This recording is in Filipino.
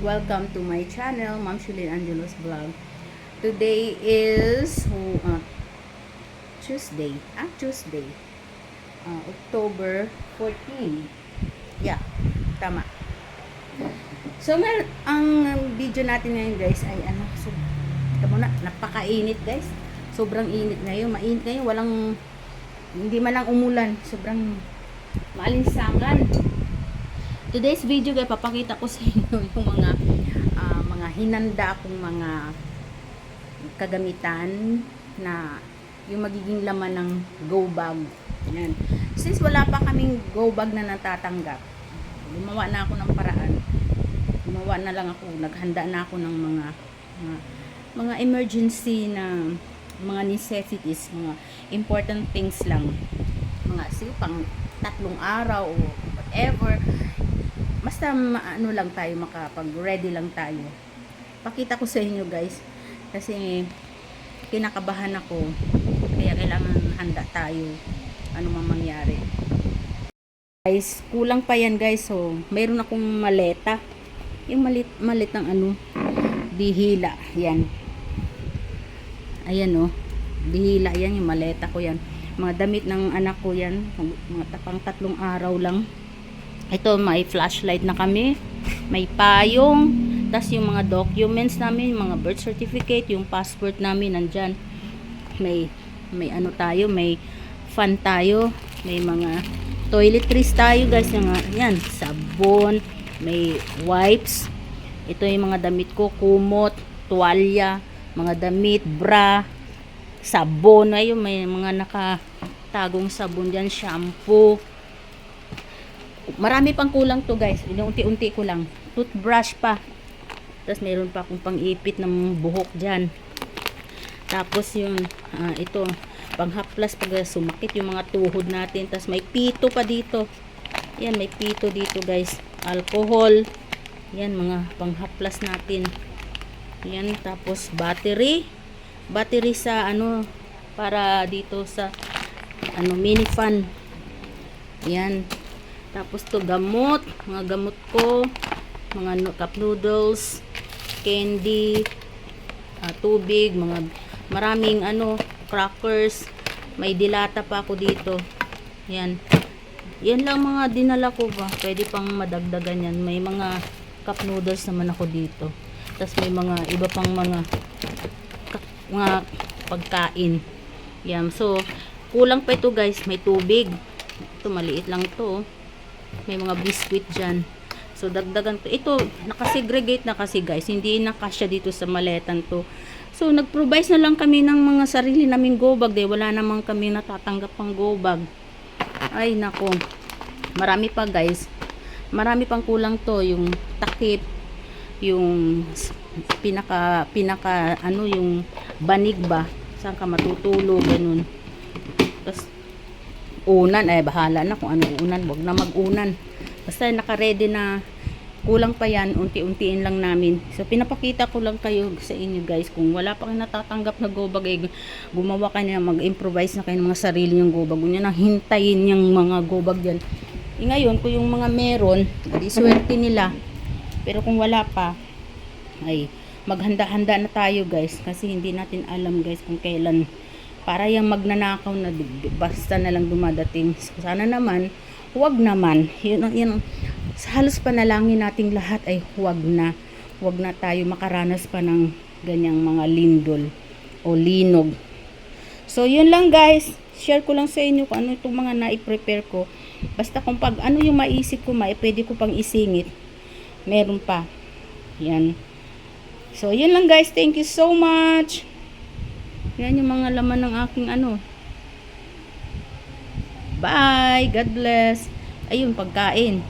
Welcome to my channel, Ma'am Shulin Angelos Vlog. Today is Tuesday. October 14. Yeah, tama. So, ang video natin ngayon guys ay napakainit guys. Sobrang init ngayon. Mainit ngayon. Hindi man lang umulan. Sobrang maalinsangan. Today's video guys, papakita ko sa inyo yung mga hinanda akong mga kagamitan na yung magiging laman ng go bag. Yan. Since wala pa kaming go bag na natatanggap, gumawa na ako ng paraan. Naghanda na ako ng mga emergency na mga necessities, mga important things lang. Pang 3 araw o whatever. Basta lang tayo, makapag-ready lang tayo. Pakita ko sa inyo guys. Kasi kinakabahan ako. Kaya kailangan handa tayo. Ano mang mangyari. Guys, kulang pa yan guys. So, mayroon akong maleta. Yung malit ng dihila. Yan. Ayan oh. Dihila yan. Yung maleta ko yan. Mga damit ng anak ko yan. Mga pang 3 araw lang. Ito, may flashlight na kami. May payong. Tas yung mga documents namin, mga birth certificate, yung passport namin nandyan. May tayo, may fan tayo. May mga toiletries tayo guys. Yan, sabon. May wipes. Ito yung mga damit ko, kumot, tuwalya, mga damit, bra, sabon. Ayun, may mga nakatagong sabon dyan, shampoo. Marami pang kulang to guys. Unti-unti ko lang. Toothbrush pa. Tapos mayroon pa akong pang-ipit ng buhok dyan. Tapos yung ito, panghaplas pag sumakit yung mga tuhod natin. Tapos may pito pa dito. Yan, may pito dito guys. Alcohol. Yan, mga panghaplas natin. Yan, tapos battery. Battery sa para dito sa mini fan. Yan. Tapos to gamot, mga gamot ko, mga cup noodles, candy, tubig, maraming crackers, may dilata pa ako dito. Yan. Yan lang mga dinala ko ba. Pwede pang madagdagan yan. May mga cup noodles naman ako dito. Tapos may mga iba pang mga pagkain. Yan. So, kulang pa ito guys. May tubig. Ito maliit lang to. May mga biscuit dyan. So, dagdagan to. Ito, nakasegregate na kasi guys. Hindi nakasya dito sa maletan to. So, nag-provide na lang kami ng mga sarili naming go bag. Wala namang kami natatanggap pang go bag. Ay, nako. Marami pa guys. Marami pang kulang to. Yung takip. Yung yung banig ba. Saan ka matutulog. Ganun. Tapos, unan, bahala na kung ano unan, wag na mag-unan. Basta naka-ready na, kulang pa yan, unti-untiin lang namin. So, pinapakita ko lang kayo sa inyo guys, kung wala pa kayo natatanggap na go bag, gumawa kayo na, mag-improvise na kayo ng mga sarili nyong go bag. Huwag nyo nang hintayin yung mga go bag dyan. Ngayon, kung yung mga meron, di swerte nila. Pero kung wala pa, ay, maghanda-handa na tayo guys, kasi hindi natin alam guys kung kailan para yung magnanakaw na basta na lang dumadating. Sana naman, huwag naman. Yun, halos panalangin nating lahat ay huwag na. Huwag na tayo makaranas pa ng ganyang mga lindol o linog. So, yun lang guys. Share ko lang sa inyo kung ano itong mga na-prepare ko. Basta kung yung maisip ko, pwede ko pang isingit. Meron pa. Yan. So, yun lang guys. Thank you so much. Yan yung mga laman ng aking Bye! God bless! Ayun, pagkain.